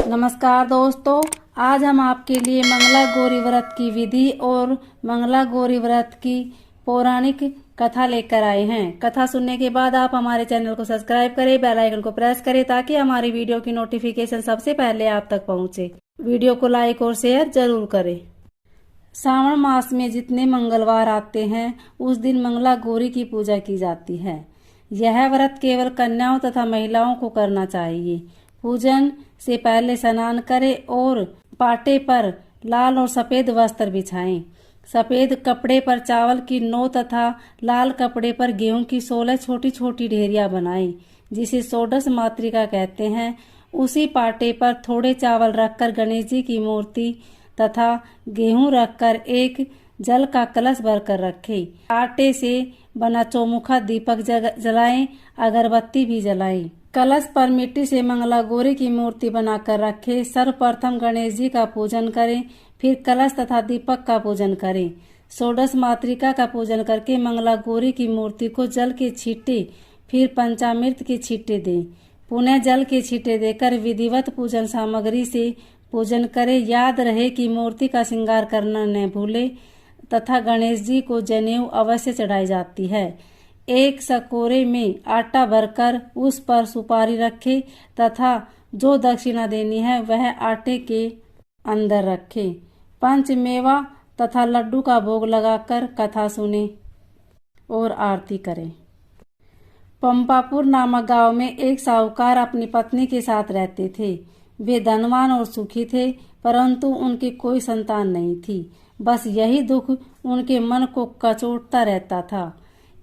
नमस्कार दोस्तों, आज हम आपके लिए मंगला गौरी व्रत की विधि और मंगला गौरी व्रत की पौराणिक कथा लेकर आए हैं। कथा सुनने के बाद आप हमारे चैनल को सब्सक्राइब करें, बेल आइकन को प्रेस करें ताकि हमारी वीडियो की नोटिफिकेशन सबसे पहले आप तक पहुंचे। वीडियो को लाइक और शेयर जरूर करें। श्रावण मास में जितने मंगलवार आते हैं उस दिन मंगला गौरी की पूजा की जाती है। यह व्रत केवल कन्याओं तथा महिलाओं को करना चाहिए। पूजन से पहले स्नान करें और पाटे पर लाल और सफेद वस्त्र बिछाएं। सफेद कपड़े पर चावल की 9 तथा लाल कपड़े पर गेहूं की 16 छोटी छोटी ढेरियां बनाएं, जिसे षोडश मातृका कहते हैं। उसी पाटे पर थोड़े चावल रखकर गणेश जी की मूर्ति तथा गेहूं रखकर एक जल का कलश भरकर रखें। आटे से बना चौमुखा दीपक जलाएं, अगरबत्ती भी जलाएं। कलश पर मिट्टी से मंगला गौरी की मूर्ति बनाकर रखें। सर्वप्रथम गणेश जी का पूजन करें, फिर कलश तथा दीपक का पूजन करें। षोडश मातृका का पूजन करके मंगला गौरी की मूर्ति को जल के छींटे, फिर पंचामृत के छींटे दें। पुनः जल के छींटे देकर विधिवत पूजन सामग्री से पूजन करें। याद रहे कि मूर्ति का श्रृंगार करना न भूले तथा गणेश जी को जनेऊ अवश्य चढ़ाई जाती है। एक सकोरे में आटा भरकर उस पर सुपारी रखे तथा जो दक्षिणा देनी है वह आटे के अंदर रखे। पंचमेवा तथा लड्डू का भोग लगाकर कथा सुने और आरती करें। पंपापुर नामक गांव में एक साहूकार अपनी पत्नी के साथ रहते थे। वे धनवान और सुखी थे, परंतु उनकी कोई संतान नहीं थी। बस यही दुख उनके मन को कचोटता रहता था।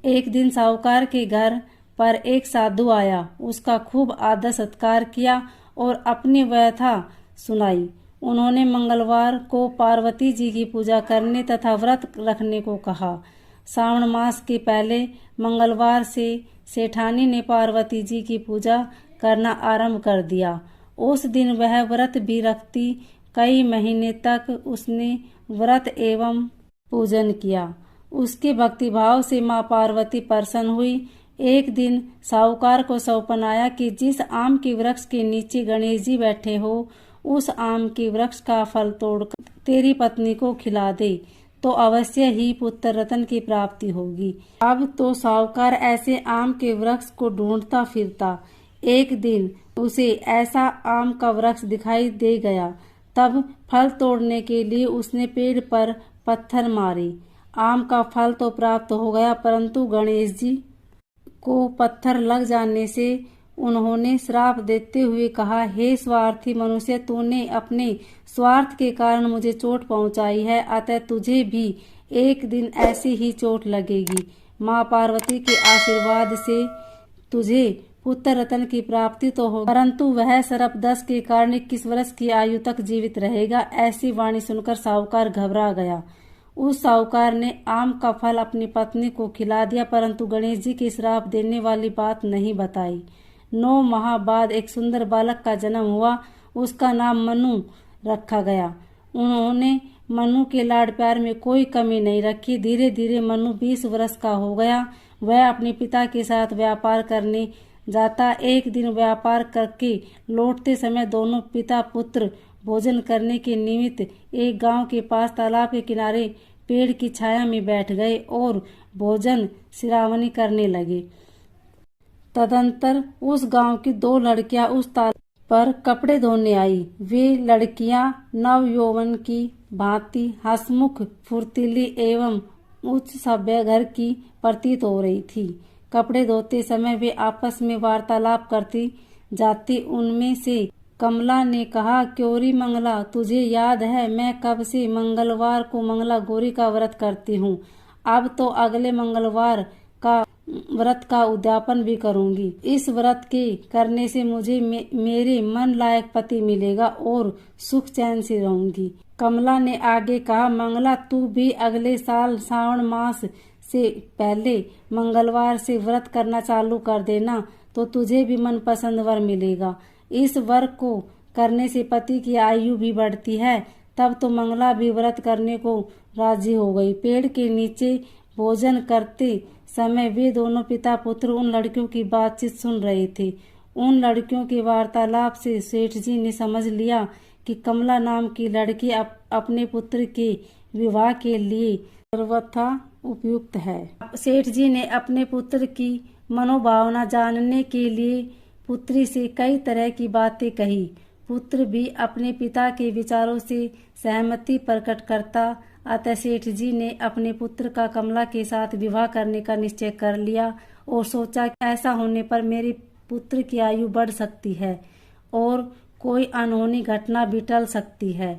एक दिन साहूकार के घर पर एक साधु आया। उसका खूब आदर सत्कार किया और अपनी व्यथा सुनाई। उन्होंने मंगलवार को पार्वती जी की पूजा करने तथा व्रत रखने को कहा। श्रावण मास के पहले मंगलवार से सेठानी ने पार्वती जी की पूजा करना आरंभ कर दिया। उस दिन वह व्रत भी रखती। कई महीने तक उसने व्रत एवं पूजन किया। उसके भक्तिभाव से माँ पार्वती प्रसन्न हुई। एक दिन साहूकार को सौंपन आया कि जिस आम के वृक्ष के नीचे गणेश जी बैठे हो, उस आम के वृक्ष का फल तोड़कर तेरी पत्नी को खिला दे, तो अवश्य ही पुत्र रत्न की प्राप्ति होगी। अब तो साहूकार ऐसे आम के वृक्ष को ढूंढता फिरता। एक दिन उसे ऐसा आम का वृक्ष दिखाई दे गया। तब फल तोड़ने के लिए उसने पेड़ पर पत्थर मारे। आम का फल तो प्राप्त हो गया, परंतु गणेश जी को पत्थर लग जाने से उन्होंने श्राप देते हुए कहा, हे स्वार्थी मनुष्य, तूने अपने स्वार्थ के कारण मुझे चोट पहुंचाई है, अतः तुझे भी एक दिन ऐसी ही चोट लगेगी। माँ पार्वती के आशीर्वाद से तुझे पुत्र रत्न की प्राप्ति तो हो, परंतु वह सर्प दंश के कारण 21 वर्ष की आयु तक जीवित रहेगा। ऐसी वाणी सुनकर साहूकार घबरा गया। उस साहूकार ने आम का फल अपनी पत्नी को खिला दिया, परंतु गणेश जी के श्राप देने वाली बात नहीं बताई। 9 माह बाद एक सुंदर बालक का जन्म हुआ। उसका नाम मनु रखा गया। उन्होंने मनु के लाड प्यार में कोई कमी नहीं रखी। धीरे धीरे मनु 20 वर्ष का हो गया। वह अपने पिता के साथ व्यापार करने जाता। एक दिन व्यापार करके लौटते समय दोनों पिता पुत्र भोजन करने के निमित्त एक गांव के पास तालाब के किनारे पेड़ की छाया में बैठ गए और भोजन श्रावणी करने लगे। तदंतर उस गांव की 2 लड़कियां उस तालाब पर कपड़े धोने आई। वे लड़कियां नव यौवन की भांति हंसमुख, फुर्तीली एवं उच्च सभ्य घर की प्रतीत हो रही थी। कपड़े धोते समय वे आपस में वार्तालाप करती जाती। उनमें से कमला ने कहा, क्योरी मंगला, तुझे याद है मैं कब से मंगलवार को मंगला गौरी का व्रत करती हूँ। अब तो अगले मंगलवार का व्रत का उद्यापन भी करूंगी। इस व्रत के करने से मुझे मेरे मन लायक पति मिलेगा और सुख चैन से रहूंगी। कमला ने आगे कहा, मंगला तू भी अगले साल श्रावण मास से पहले मंगलवार से व्रत करना चालू कर देना, तो तुझे भी मनपसंद वर मिलेगा। इस वर को करने से पति की आयु भी बढ़ती है। तब तो मंगला भी व्रत करने को राजी हो गई। पेड़ के नीचे भोजन करते समय वे दोनों पिता पुत्र उन लड़कियों की बातचीत सुन रहे थे। उन लड़कियों के वार्तालाप से सेठ जी ने समझ लिया कि कमला नाम की लड़की अपने पुत्र के विवाह के लिए सर्वथा उपयुक्त है। सेठ जी ने अपने पुत्र की मनोभावना जानने के लिए पुत्री से कई तरह की बातें कही। पुत्र भी अपने पिता के विचारों से सहमति प्रकट करता। अतः सेठ जी ने अपने पुत्र का कमला के साथ विवाह करने का निश्चय कर लिया और सोचा कि ऐसा होने पर मेरे पुत्र की आयु बढ़ सकती है और कोई अनहोनी घटना भी टल सकती है।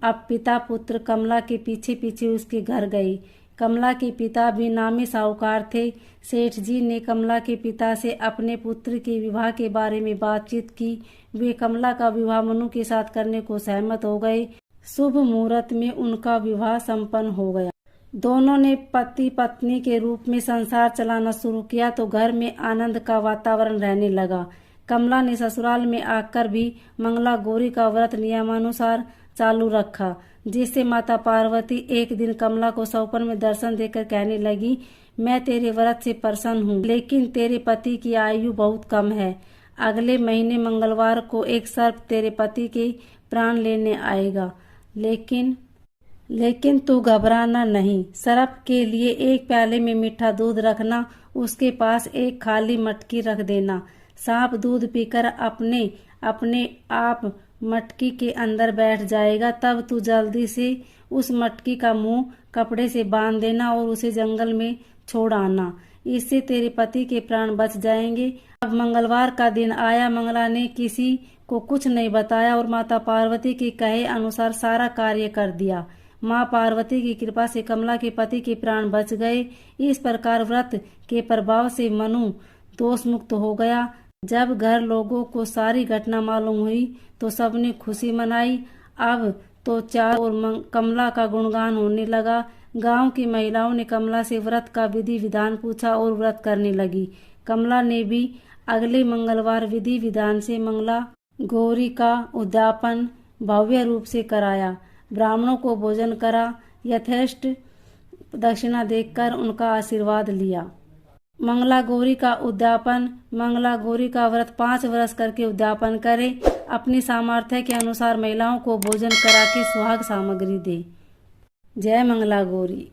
अब पिता पुत्र कमला के पीछे पीछे उसके घर गए। कमला के पिता भी नामी साहूकार थे। सेठ जी ने कमला के पिता से अपने पुत्र के विवाह के बारे में बातचीत की। वे कमला का विवाह मनु के साथ करने को सहमत हो गए। शुभ मुहूर्त में उनका विवाह संपन्न हो गया। दोनों ने पति पत्नी के रूप में संसार चलाना शुरू किया तो घर में आनंद का वातावरण रहने लगा। कमला ने ससुराल में आकर भी मंगला गौरी का व्रत नियमानुसार चालू रखा, जिससे माता पार्वती एक दिन कमला को सपने में दर्शन देकर कहने लगी, मैं तेरे व्रत से प्रसन्न हूँ, लेकिन तेरे पति की आयु बहुत कम है। अगले महीने मंगलवार को एक सर्प तेरे पति के प्राण लेने आएगा, लेकिन तू घबराना नहीं। सर्प के लिए एक प्याले में मीठा दूध रखना, उसके पास एक खाली मटकी रख देना। सांप दूध पीकर अपने आप मटकी के अंदर बैठ जाएगा। तब तू जल्दी से उस मटकी का मुंह कपड़े से बांध देना और उसे जंगल में छोड़ आना। इससे तेरे पति के प्राण बच जाएंगे। अब मंगलवार का दिन आया। मंगला ने किसी को कुछ नहीं बताया और माता पार्वती के कहे अनुसार सारा कार्य कर दिया। माँ पार्वती की कृपा से कमला के पति के प्राण बच गए। इस प्रकार व्रत के प्रभाव से मनु दोष मुक्त हो गया। जब घर लोगों को सारी घटना मालूम हुई तो सबने खुशी मनाई। अब तो चारों ओर कमला का गुणगान होने लगा। गांव की महिलाओं ने कमला से व्रत का विधि विधान पूछा और व्रत करने लगी। कमला ने भी अगले मंगलवार विधि विधान से मंगला गौरी का उद्यापन भव्य रूप से कराया। ब्राह्मणों को भोजन करा, यथेष्ट दक्षिणा देकर उनका आशीर्वाद लिया। मंगला गौरी का उद्यापन। मंगला गौरी का व्रत 5 वर्ष करके उद्यापन करे। अपनी सामर्थ्य के अनुसार महिलाओं को भोजन करा के सुहाग सामग्री दे। जय मंगला गौरी।